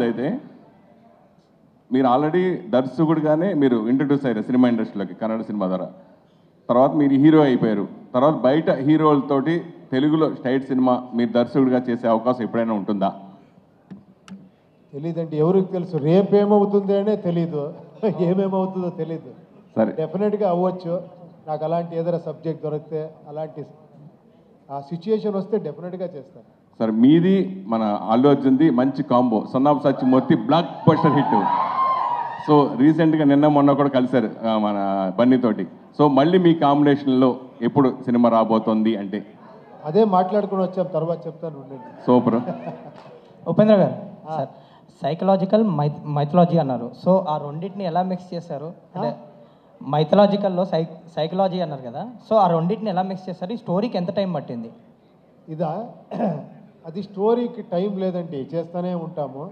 అయితే మీరు ఆల్రెడీ దర్శకుడిగానే మీరు ఇంట్రడ్యూస్ అయ్యారు సినిమా ఇండస్ట్రీలోకి కన్నడ సినిమా ద్వారా. తర్వాత మీరు హీరో అయిపోయారు. తర్వాత బయట హీరోలతోటి తెలుగులో స్టైట్ సినిమా మీరు దర్శకుడిగా చేసే అవకాశం ఎప్పుడైనా ఉంటుందా? తెలీదండి, ఎవరికి తెలుసు రేపేమవుతుంది అనే తెలీదు, ఏమేమవుతుందో తెలీదు. సరే, డెఫినెట్గా అవ్వచ్చు. నాకు అలాంటి ఏదైనా సబ్జెక్ట్ దొరికితే, అలాంటి ఆ సిచ్యుయేషన్ వస్తే డెఫినెట్గా చేస్తాను. సరే, మీది మన అల్లు అర్జున్ది మంచి combo, son of Satyamurthy block buster hit. So రీసెంట్గా నిన్న మొన్న కూడా కలిశారు మన బన్నీతోటి. సో మళ్ళీ మీ కాంబినేషన్లో ఎప్పుడు సినిమా రాబోతోంది అంటే? అదే మాట్లాడుకుని వచ్చాం, తర్వాత చెప్తాను ఉండండి. సూపర్. ఉపేంద్ర గారు, సార్ సైకలాజికల్ మైథలాజీ అన్నారు. సో ఆ రెండింటిని ఎలా మిక్స్ చేశారు? అంటే మైథలాజికల్లో సైకలాజీ అన్నారు కదా, సో ఆ రెండింటిని ఎలా మిక్స్ చేశారు? ఈ స్టోరీకి ఎంత టైం పట్టింది? ఇదా అది స్టోరీకి టైం లేదండి, చేస్తూనే ఉంటాము.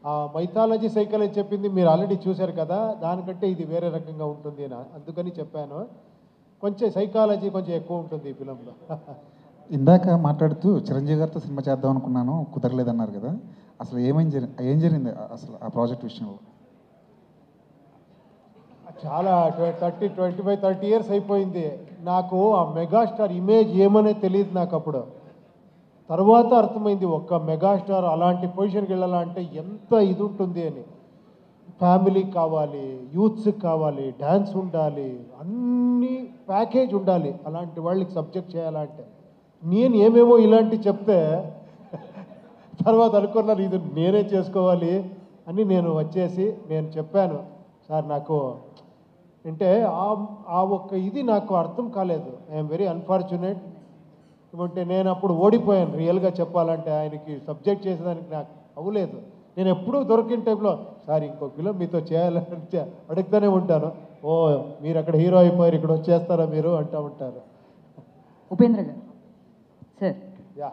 ఆ మైథాలజీ సైకాలజీ చెప్పింది మీరు ఆల్రెడీ చూశారు కదా, దానికంటే ఇది వేరే రకంగా ఉంటుంది అని అందుకని చెప్పాను. కొంచెం సైకాలజీ కొంచెం ఎక్కువ ఉంటుంది ఈ ఫిలంలో. ఇందాక మాట్లాడుతూ చిరంజీవి గారితో సినిమా చేద్దాం అనుకున్నాను, కుదరలేదన్నారు కదా, అసలు ఏం జరిగింది అసలు ఆ ప్రాజెక్ట్ విషయంలో? చాలా 25-30 ఇయర్స్ అయిపోయింది. నాకు ఆ మెగాస్టార్ ఇమేజ్ ఏమనే తెలియదు నాకు అప్పుడు. తర్వాత అర్థమైంది, ఒక్క మెగాస్టార్ అలాంటి పొజిషన్కి వెళ్ళాలంటే ఎంత ఇది ఉంటుంది అని. ఫ్యామిలీకి కావాలి, యూత్స్కి కావాలి, డ్యాన్స్ ఉండాలి, అన్ని ప్యాకేజ్ ఉండాలి అలాంటి వాళ్ళకి సబ్జెక్ట్ చేయాలంటే. నేను ఏమేమో ఇలాంటివి చెప్తే తర్వాత అనుకున్నాను ఇది నేనే చేసుకోవాలి అని. నేను వచ్చేసి నేను చెప్పాను, సార్ నాకు అంటే ఆ ఒక్క ఇది నాకు అర్థం కాలేదు. I'm very unfortunate. అంటే నేను అప్పుడు ఓడిపోయాను రియల్గా చెప్పాలంటే. ఆయనకి సబ్జెక్ట్ చేసేదానికి నాకు అవ్వలేదు. నేను ఎప్పుడూ దొరికిన టైంలో సార్ ఇంకో ఫిలం మీతో చేయాలని అడుగుతూనే ఉంటాను. ఓ మీరు అక్కడ హీరో అయిపోయారు, ఇక్కడ వచ్చేస్తారా మీరు అంటూ ఉంటారు. ఉపేంద్ర గారు సార్, యా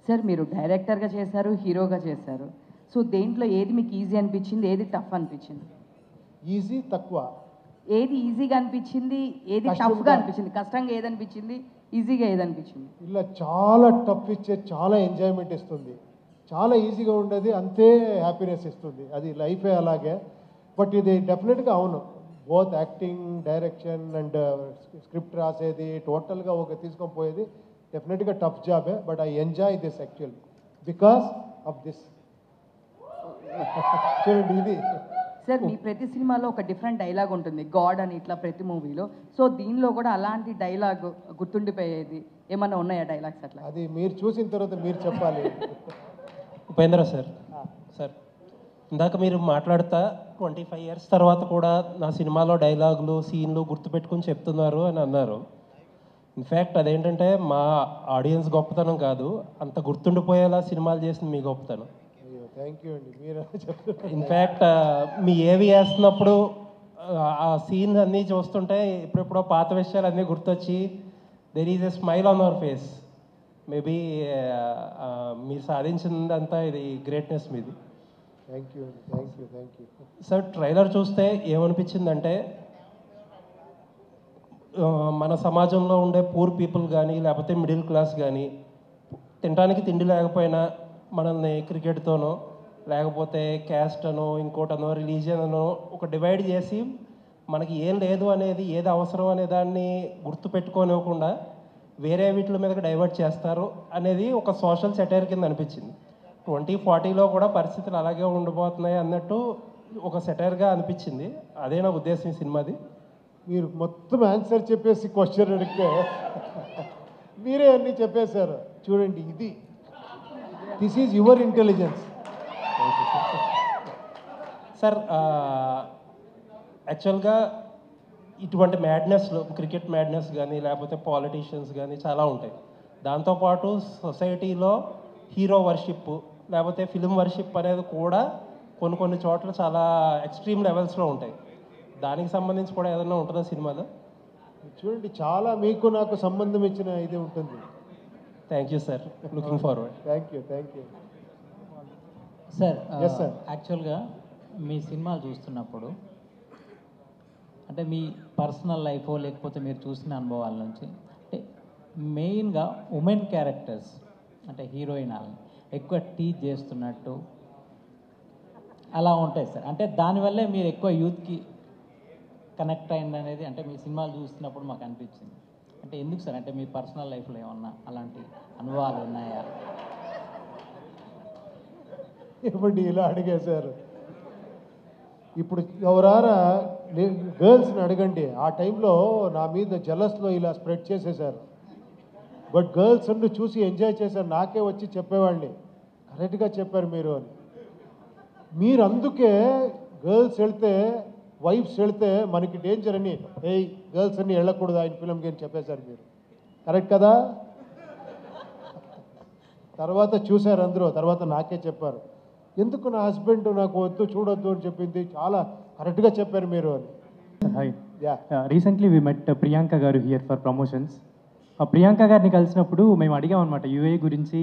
సార్ మీరు డైరెక్టర్గా చేశారు, హీరోగా చేశారు. సో దేంట్లో ఏది మీకు ఈజీ అనిపించింది, ఏది టఫ్ అనిపించింది? ఈజీ తక్కువ. ఏది ఈజీగా అనిపించింది, ఏది టఫ్గా అనిపించింది? కష్టంగా ఏది అనిపించింది, ఈజీగా ఏది అనిపించింది? ఇలా చాలా టఫ్ ఇచ్చే చాలా ఎంజాయ్మెంట్ ఇస్తుంది, చాలా ఈజీగా ఉండేది అంతే హ్యాపీనెస్ ఇస్తుంది. అది లైఫే అలాగే. బట్ ఇది డెఫినెట్గా అవును, both acting, direction and script రాసేది టోటల్గా ఒక తీసుకొని పోయేది డెఫినెట్గా టఫ్ జాబే. But I enjoy this actual because of this. చూడండి ఇది సార్ మీ ప్రతి సినిమాలో ఒక డిఫరెంట్ డైలాగ్ ఉంటుంది, గాడ్ అని ఇట్లా ప్రతి మూవీలో. సో దీనిలో కూడా అలాంటి డైలాగ్ గుర్తుండిపోయేది ఏమన్నా ఉన్నాయా డైలాగ్స్ అట్లా? అది మీరు చూసిన తర్వాత మీరు చెప్పాలి. ఉపేంద్ర సార్, సార్ ఇందాక మీరు మాట్లాడుతా 25 ఇయర్స్ తర్వాత కూడా నా సినిమాలో డైలాగులు, సీన్లు గుర్తుపెట్టుకుని చెప్తున్నారు అని అన్నారు. ఇన్ఫ్యాక్ట్ అదేంటంటే మా ఆడియన్స్ గొప్పతనం కాదు, అంత గుర్తుండిపోయేలా సినిమాలు చేసింది మీ గొప్పతనం. అయ్యో థ్యాంక్ యూ అండి, మీరు చెప్తున్నారు. ఇన్ఫ్యాక్ట్ మీ ఏవి వేస్తున్నప్పుడు ఆ సీన్ అన్నీ చూస్తుంటే ఇప్పుడెప్పుడో పాత విషయాలు అన్నీ గుర్తొచ్చి there is a smile on hour face. Maybe మీరు సాధించిందంతా ఇది గ్రేట్నెస్ మీది. థ్యాంక్ యూ అండి, thank you, thank you. Sir trailer చూస్తే ఏమనిపించిందంటే మన సమాజంలో ఉండే పూర్ పీపుల్ కానీ లేకపోతే మిడిల్ క్లాస్ కానీ తినడానికి తిండి లేకపోయినా మనల్ని క్రికెట్తోనో లేకపోతే క్యాస్ట్ అనో ఇంకోటనో రిలీజియన్ అనో ఒక డివైడ్ చేసి మనకి ఏం లేదు అనేది, ఏది అవసరం అనే దాన్ని గుర్తుపెట్టుకోనివ్వకుండా వేరే వీటి మీదకి డైవర్ట్ చేస్తారు అనేది ఒక సోషల్ సెటైర్ కింద అనిపించింది. 2040లో కూడా పరిస్థితులు అలాగే ఉండిపోతున్నాయి అన్నట్టు ఒక సెటైర్గా అనిపించింది. అదే నా ఉద్దేశం ఈ సినిమాది. మీరు మొత్తం ఆన్సర్ చెప్పేసి క్వశ్చన్ అడిగితే మీరే అన్నీ చెప్పేశారు. చూడండి ఇది this is your intelligence. Sir యాక్చువల్గా ఇటువంటి మ్యాడ్నెస్లో క్రికెట్ మ్యాడ్నెస్ కానీ లేకపోతే పాలిటీషియన్స్ కానీ చాలా ఉంటాయి. దాంతోపాటు సొసైటీలో హీరో వర్షిప్ లేకపోతే ఫిలిం వర్షిప్ అనేది కూడా కొన్ని చోట్ల చాలా ఎక్స్ట్రీమ్ లెవెల్స్లో ఉంటాయి. దానికి సంబంధించి కూడా ఏదైనా ఉంటుందా సినిమాలో? చూడండి చాలా మీకు నాకు సంబంధం ఇచ్చిన ఇది ఉంటుంది. Thank you sir, looking forward. Thank you, thank you. Sir Yes, sir. యాక్చువల్గా మీ సినిమాలు చూస్తున్నప్పుడు అంటే మీ పర్సనల్ లైఫ్ లేకపోతే మీరు చూసిన అనుభవాల నుంచి అంటే మెయిన్గా ఉమెన్ క్యారెక్టర్స్ అంటే హీరోయిన్ ఎక్కువ టీచ్ చేస్తున్నట్టు అలా ఉంటాయి సార్. అంటే దానివల్లే మీరు ఎక్కువ యూత్కి కనెక్ట్ అయింది అనేది అంటే మీ సినిమాలు చూస్తున్నప్పుడు మాకు అనిపించింది. అంటే ఎందుకు సార్, అంటే మీ పర్సనల్ లైఫ్లో ఏమన్నా అలాంటి అనుభవాలు ఉన్నాయా? ఏమండి ఇలా అడిగేశారు? ఇప్పుడు ఎవరారా గర్ల్స్ని అడగండి, ఆ టైంలో నా మీద జలస్లో ఇలా స్ప్రెడ్ చేసేసారు. బట్ గర్ల్స్ అంటూ చూసి ఎంజాయ్ చేశారు. నాకే వచ్చి చెప్పేవాళ్ళని, కరెక్ట్గా చెప్పారు మీరు అని. మీరు అందుకే గర్ల్స్ వెళ్తే, వైఫ్స్ వెళ్తే మనకి డేంజర్ అని, ఏయ్ గర్ల్స్ అన్ని వెళ్ళకూడదు ఆయన ఫిల్మ్కి అని చెప్పేశారు మీరు. కరెక్ట్ కదా? తర్వాత చూశారు అందరూ, తర్వాత నాకే చెప్పారు, ఎందుకు నా హస్బెండ్ నాకు వద్దు చూడొద్దు అని చెప్పింది, చాలా కరెక్ట్గా చెప్పారు మీరు అని. Hi. Yeah Recently we met Priyanka garu here for promotions. Priyanka గారిని కలిసినప్పుడు మేము అడిగాం అనమాట యూఏ గురించి,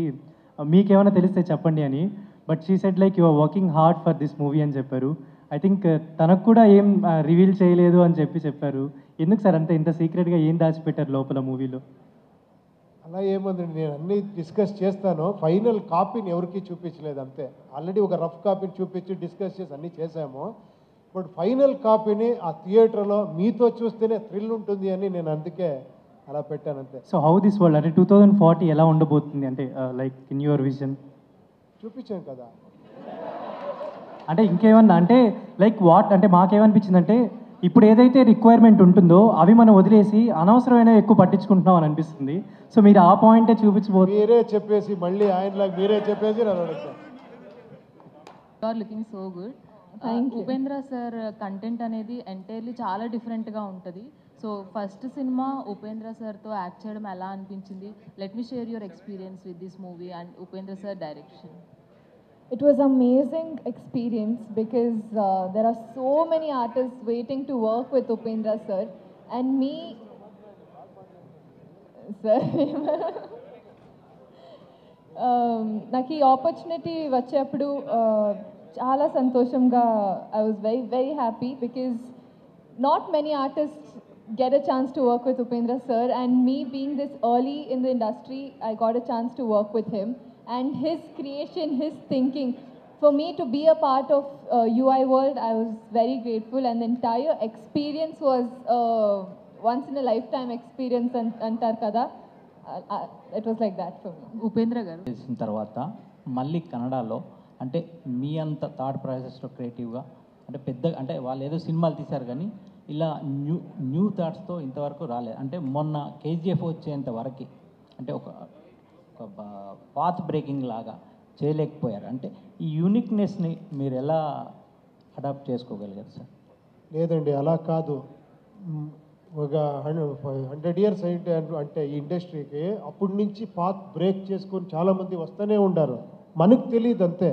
మీకేమైనా తెలిస్తే చెప్పండి అని. But she said like you are working hard for this movie అని చెప్పారు. ఐ థింక్ తనకు కూడా ఏం రివీల్ చేయలేదు అని చెప్పారు. ఎందుకు సార్ అంత ఇంత సీక్రెట్గా ఏం దాచిపెట్టారు లోపల మూవీలో? అలా ఏముందండి, నేను అన్నీ డిస్కస్ చేస్తాను, ఫైనల్ కాపీని ఎవరికి చూపించలేదు అంతే. ఆల్రెడీ ఒక రఫ్ కాపీని చూపించి డిస్కస్ చేసి అన్నీ చేశాము. బట్ ఫైనల్ కాపీని ఆ థియేటర్లో మీతో చూస్తేనే థ్రిల్ ఉంటుంది అని నేను అందుకే అలా పెట్టాను అంతే. సో హౌ దిస్ వరల్డ్ అంటే 2040 ఎలా ఉండబోతుంది అంటే లైక్ ఇన్ యువర్ విజన్? చూపించాం కదా. అంటే ఇంకేమన్నా అంటే లైక్ వాట్ అంటే మాకేమనిపించింది అంటే ఇప్పుడు ఏదైతే రిక్వైర్మెంట్ ఉంటుందో అవి మనం వదిలేసి అనవసరమైనవి ఎక్కువ పట్టించుకుంటున్నాం అని అనిపిస్తుంది. సో మీరు ఆ పాయింటే చూపించబోతుంది. మీరే చెప్పేసి మళ్ళీ ఆయనలాగా మీరే చెప్పేసి నన్ను అడుగుతారు. You are looking so good. Upendra sir content అనేది ఎంటైర్లీ చాలా డిఫరెంట్గా ఉంటుంది. సో ఫస్ట్ సినిమా ఉపేంద్ర సార్తో యాక్ట్ చేయడం ఎలా అనిపించింది? Let me share your experience with this movie and Upendra sir direction. It was amazing experience because there are so many artists waiting to work with Upendra sir and me sir నాకు ఈ opportunity వచ్చేప్పుడు చాలా సంతోషంగా I was very very happy because not many artists get a chance to work with Upendra sir, and me being this early in the industry I got a chance to work with him. And his creation, his thinking, for me to be a part of UI World, I was very grateful. And the entire experience was once in a lifetime experience. Antar kada, it was like that for me. Upendra గారు చేసిన తర్వాత మళ్ళీ కన్నడలో అంటే మీ అంత thought ప్రాసెస్లో క్రియేటివ్గా అంటే పెద్ద అంటే వాళ్ళు ఏదో సినిమాలు తీశారు కానీ ఇలా న్యూ థాట్స్తో ఇంతవరకు రాలేదు. అంటే మొన్న కేజీఎఫ్ వచ్చేంత వరకు అంటే ఒక పాత్ బ్రేకింగ్ లాగా చేయలేకపోయారు. అంటే ఈ యూనిక్నెస్ని మీరు ఎలా అడాప్ట్ చేసుకోగలిగారు సార్? లేదండి అలా కాదు. ఒక 100 years అయితే అంటే ఈ ఇండస్ట్రీకి అప్పటి నుంచి పాత్ బ్రేక్ చేసుకొని చాలామంది వస్తూనే ఉండారు. మనకు తెలియదు అంతే.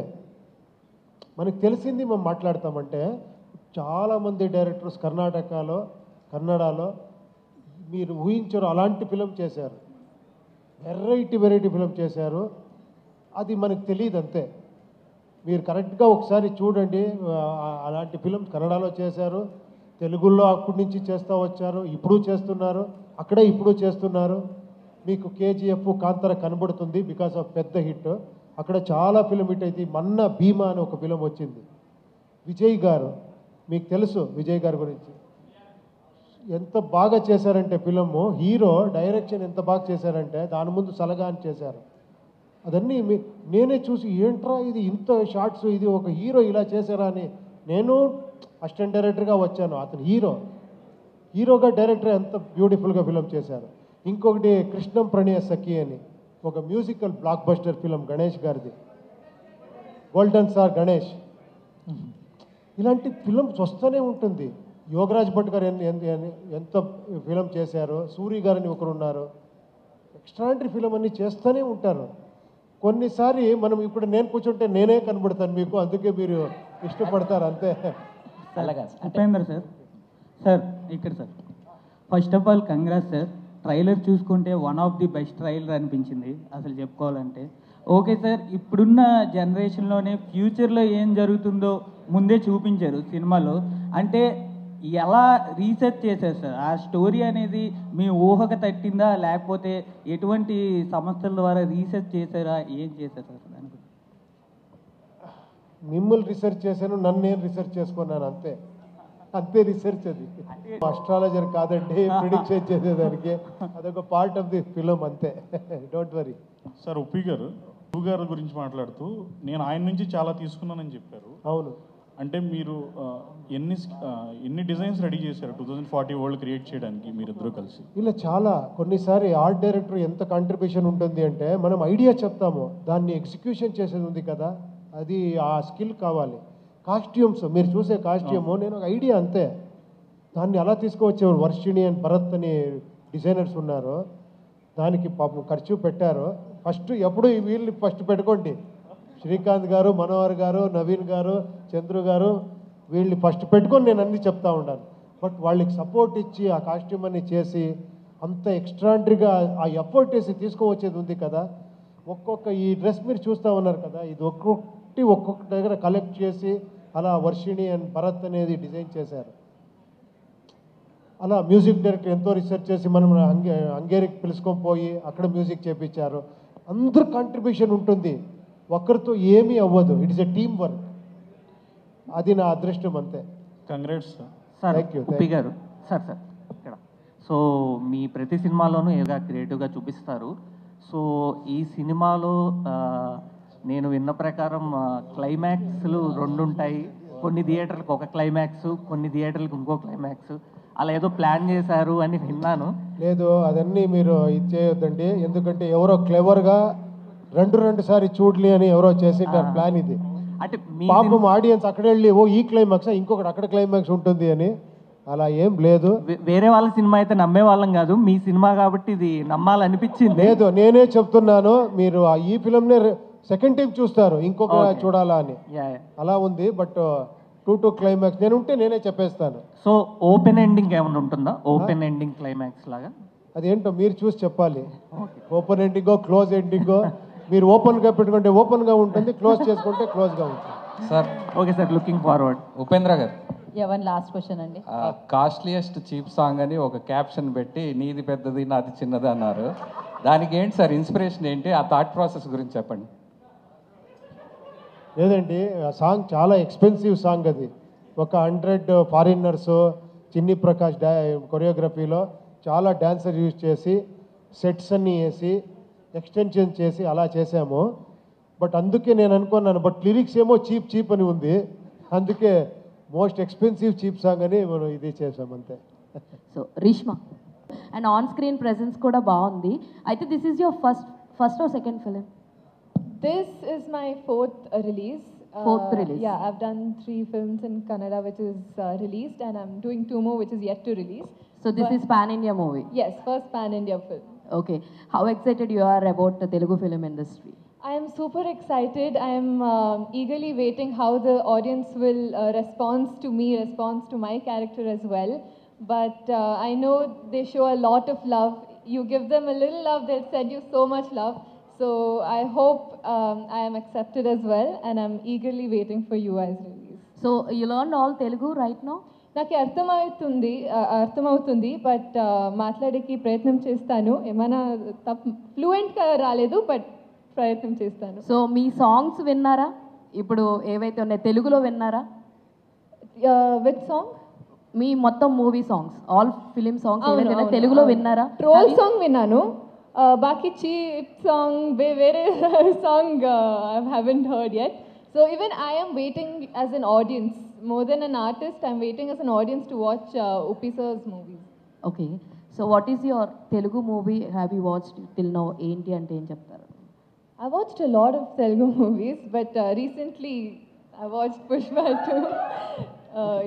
మనకు తెలిసింది మేము మాట్లాడతామంటే చాలామంది డైరెక్టర్స్ కన్నడలో మీరు ఊహించరు అలాంటి ఫిలిం చేశారు. వెరైటీ ఫిలిం చేశారు. అది మనకు తెలియదు అంతే. మీరు కరెక్ట్గా ఒకసారి చూడండి. అలాంటి ఫిలిం కన్నడలో చేశారు, తెలుగులో అప్పటి నుంచి చేస్తూ వచ్చారు, ఇప్పుడు చేస్తున్నారు, అక్కడే ఇప్పుడు చేస్తున్నారు. మీకు కేజీఎఫ్ కాంతార కనబడుతుంది బికాస్ ఆఫ్ పెద్ద హిట్. అక్కడ చాలా ఫిలిం హిట్ అయితే మొన్న భీమా అని ఒక ఫిలిం వచ్చింది. విజయ్ గారు మీకు తెలుసు, విజయ్ గారి గురించి ఎంత బాగా చేశారంటే ఫిలము, హీరో డైరెక్షన్ ఎంత బాగా చేశారంటే దాని ముందు సలగా అని చేశారు. అదన్నీ నేనే చూసి ఏంట్రా ఇది ఇంత షార్ట్స్, ఇది ఒక హీరో ఇలా చేశారా అని నేను అసిస్టెంట్ డైరెక్టర్గా వచ్చాను. అతను హీరోగా డైరెక్టర్ ఎంత బ్యూటిఫుల్గా ఫిలిం చేశారు. ఇంకొకటి కృష్ణం ప్రణయ సఖి అని ఒక musical block buster film Ganesh గారిది, గోల్డెన్ స్టార్ గణేష్. ఇలాంటి ఫిలిమ్స్ వస్తూనే ఉంటుంది. యోగరాజ్ భట్ గారు ఎంత ఫిలిం చేశారు, సూరి గారని ఒకరు ఉన్నారు. ఎక్స్ట్రాడినరీ ఫిలిం అన్ని చేస్తూనే ఉంటారు. కొన్నిసారి మనం ఇప్పుడు నేను కూర్చుంటే నేనే కనబడతాను మీకు, అందుకే మీరు ఇష్టపడతారు అంతే. అలాగా ఉపేంద్ర సార్ ఇక్కడ sir first of all congrats sir. Trailer చూసుకుంటే one of the best trailer అనిపించింది అసలు చెప్పుకోవాలంటే. ఓకే సార్, ఇప్పుడున్న జనరేషన్లోనే ఫ్యూచర్లో ఏం జరుగుతుందో ముందే చూపించారు సినిమాలో. అంటే ఎలా రీసెర్చ్ చేశారు సార్? ఆ స్టోరీ అనేది మీ ఊహకు తట్టిందా, లేకపోతే ఎటువంటి సంస్థల ద్వారా రీసెర్చ్ చేశారా, ఏం చేశారు సార్ దానికి? మిమ్మల్ని రీసెర్చ్ చేశాను, నన్ను నేను రీసెర్చ్ చేసుకున్నాను, అంతే అంతే రీసెర్చ్. అది అస్ట్రాలజర్ కాదండి ప్రిడిక్షన్ చేసేదానికి, అదొక పార్ట్ ఆఫ్ ది ఫిలిం అంతే. Don't worry. సార్ ఉప్పి గారు గారి గురించి మాట్లాడుతూ నేను ఆయన నుంచి చాలా తీసుకున్నానని చెప్పారు. అవును. అంటే మీరు ఎన్ని డిజైన్స్ రెడీ చేశారు 2040 వరల్డ్ క్రియేట్ చేయడానికి మీరిద్దరూ కలిసి? ఇలా చాలా కొన్నిసారి ఆర్ట్ డైరెక్టర్ ఎంత కాంట్రిబ్యూషన్ ఉంటుంది అంటే, మనం ఐడియా చెప్తాము, దాన్ని ఎగ్జిక్యూషన్ చేసేది ఉంది కదా, అది ఆ స్కిల్ కావాలి. కాస్ట్యూమ్స్ మీరు చూసే కాస్ట్యూము నేను ఒక ఐడియా అంతే, దాన్ని అలా తీసుకువచ్చేవారు. వర్షిణి అండ్ భరత్ అని డిజైనర్స్ ఉన్నారు, దానికి పాపం ఖర్చు పెట్టారు. ఫస్ట్ ఎప్పుడు వీళ్ళని ఫస్ట్ పెట్టుకోండి, శ్రీకాంత్ గారు, మనోహర్ గారు, నవీన్ గారు, చంద్రు గారు, వీళ్ళని ఫస్ట్ పెట్టుకొని నేను అన్నీ చెప్తా ఉన్నాను. బట్ వాళ్ళకి సపోర్ట్ ఇచ్చి ఆ కాస్ట్యూమ్ అన్ని చేసి అంత ఎక్స్ట్రాండరీగా ఆ ఎఫర్ట్ వేసి తీసుకువచ్చేది ఉంది కదా. ఒక్కొక్క ఈ డ్రెస్ మీరు చూస్తూ ఉన్నారు కదా, ఇది ఒక్కొక్క దగ్గర కలెక్ట్ చేసి అలా వర్షిణి అండ్ భరత్ అనేది డిజైన్ చేశారు. అలా మ్యూజిక్ డైరెక్టర్ ఎంతో రీసెర్చ్ చేసి మనం హంగేరికి పిలుచుకొని పోయి అక్కడ మ్యూజిక్ చేయించారు. అందరు కాంట్రిబ్యూషన్ ఉంటుంది, ఒక్కరితో ఏమీ అవ్వదు. It's a team work. అది నా అదృష్టం అంతే. Congrats sir. Thank you. Uppi గారు సార్ ఇక్కడ సో మీ ప్రతి సినిమాలోనూ ఏదో క్రియేటివ్గా చూపిస్తారు. సో ఈ సినిమాలో నేను విన్న ప్రకారం క్లైమాక్స్లు 2 ఉంటాయి. కొన్ని థియేటర్లకు ఒక క్లైమాక్స్, కొన్ని థియేటర్లకు ఇంకో క్లైమాక్స్, అలా ఏదో ప్లాన్ చేశారు అని విన్నాను. లేదు, అదన్నీ మీరు ఇది చేయొద్దండి, ఎందుకంటే ఎవరో క్లెవర్గా రెండు సారి చూడలి అని ఎవరో చేసింటారు ప్లాన్. ఇది అంటే పాపం ఆడియన్స్ అక్కడ వెళ్ళి ఓ ఈ క్లైమాక్స్ ఇంకొకటి అక్కడ క్లైమాక్స్ ఉంటుంది అని, అలా ఏం లేదు. వేరే వాళ్ళ సినిమా అయితే నమ్మే వాళ్ళం కాదు, మీ సినిమా కాబట్టి ఇది నమ్మాలనిపించింది. లేదు, నేనే చెప్తున్నాను, మీరు ఈ ఫిలింనే సెకండ్ టైం చూస్తారు, ఇంకొక చూడాలా అని, అలా ఉంది. బట్ 2 క్లైమాక్స్ నేను ఉంటే నేనే చెప్పేస్తాను. సో ఓపెన్ ఎండింగ్ ఏమైనా ఉంటుందా? ఓపెన్ ఎండింగ్ క్లైమాక్స్ లాగా అదేంటో మీరు చూసి చెప్పాలి. ఓపెన్ ఎండింగో క్లోజ్ ఎండింగో, మీరు ఓపెన్గా పెట్టుకుంటే ఓపెన్గా ఉంటుంది, క్లోజ్ చేసుకుంటే క్లోజ్గా ఉంటుంది. Sir okay sir, looking forward. Upendra గారు, ఎవరి లాస్ట్ క్వశ్చన్ అండి. కాస్ట్లీయెస్ట్ చీప్ సాంగ్ అని ఒక క్యాప్షన్ పెట్టి నీది పెద్దది నాది చిన్నది అన్నారు. దానికి ఏంటి సార్ ఇన్స్పిరేషన్ ఏంటి? ఆ థాట్ ప్రాసెస్ గురించి చెప్పండి. లేదండి, ఆ సాంగ్ చాలా ఎక్స్పెన్సివ్ సాంగ్. అది ఒక 100 ఫారినర్స్, చిన్ని ప్రకాష్ కొరియోగ్రఫీలో చాలా డాన్సర్ యూజ్ చేసి సెట్స్ అన్నీ వేసి ఎక్స్టెన్షన్ చేసి అలా చేసాము. బట్ అందుకే నేను అనుకున్నాను, బట్ లిరిక్స్ ఏమో చీప్ అని ఉంది, అందుకే మోస్ట్ ఎక్స్పెన్సివ్ చీప్ సాంగ్ అని మనం ఇది చేసాం అంతే. So Reshma and on screen presence కూడా బాగుంది. అయితే this is your first or second film? This is my fourth release. Fourth release. Yeah, I've done 3 films in Kannada which is released, and I'm doing 2 more which is yet to release. So this is pan-India movie? Yes, first pan-India film. Okay. How excited you are about the Telugu film industry? I am super excited. I am eagerly waiting how the audience will respond to my character as well. But I know they show a lot of love. You give them a little love, they'll send you so much love. So I hope I am accepted as well, and I'm eagerly waiting for you as release. So you learned all Telugu right now? నాకు అర్థమవుతుంది, but మాట్లాడేకి ప్రయత్నం చేస్తాను. ఏమైనా ఫ్లూయెంట్గా రాలేదు, but ప్రయత్నం చేస్తాను. So మీ songs విన్నారా? ఇప్పుడు ఏవైతే ఉన్నాయి తెలుగులో విన్నారా? With song? మీ మొత్తం movie songs, all film songs ఏవైతే తెలుగులో విన్నారా? ట్రోల్ సాంగ్ విన్నాను, బాకీ చీప్ సాంగ్ వేరే song I haven't heard yet. So even I am waiting as an audience, more than an artist, I'm waiting as an audience to watch Uppi sir's movies. Okay. So what is your Telugu movie have you watched till now? ఏంటి అంటే ఏం చెప్తారు? I watched a lot of Telugu movies, but recently I watched Pushpa 2.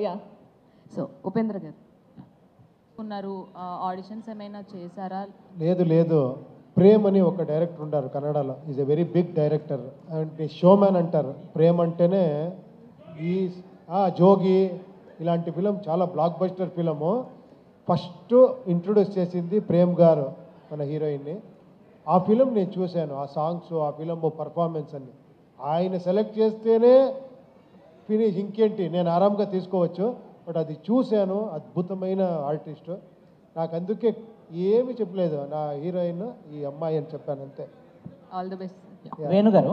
Yeah. So Upendra గారు ఉన్నారు, auditions ఏమైనా చేశారా? లేదు, ప్రేమ్ అని ఒక డైరెక్టర్ ఉన్నారు కన్నడలో, is a very big director and showman అంటారు. ప్రేమ్ అంటేనే ఈ జోగి ఇలాంటి ఫిలం చాలా blockbuster film. First introduce చేసింది ప్రేమ్ గారు మన హీరోయిన్ని. ఆ ఫిలం నేను చూశాను, ఆ సాంగ్స్, ఆ ఫిలం పర్ఫార్మెన్స్ అన్ని ఆయన సెలెక్ట్ చేస్తేనే ఫినిష్. ఇంకేంటి, నేను ఆరాంగా తీసుకోవచ్చు. బట్ అది చూశాను, అద్భుతమైన ఆర్టిస్టు. నాకు అందుకే ఏమి చెప్పలేదు, నా హీరోయిన్ ఈ అమ్మాయి అని చెప్పాను అంతే. All the best. వేణుగారు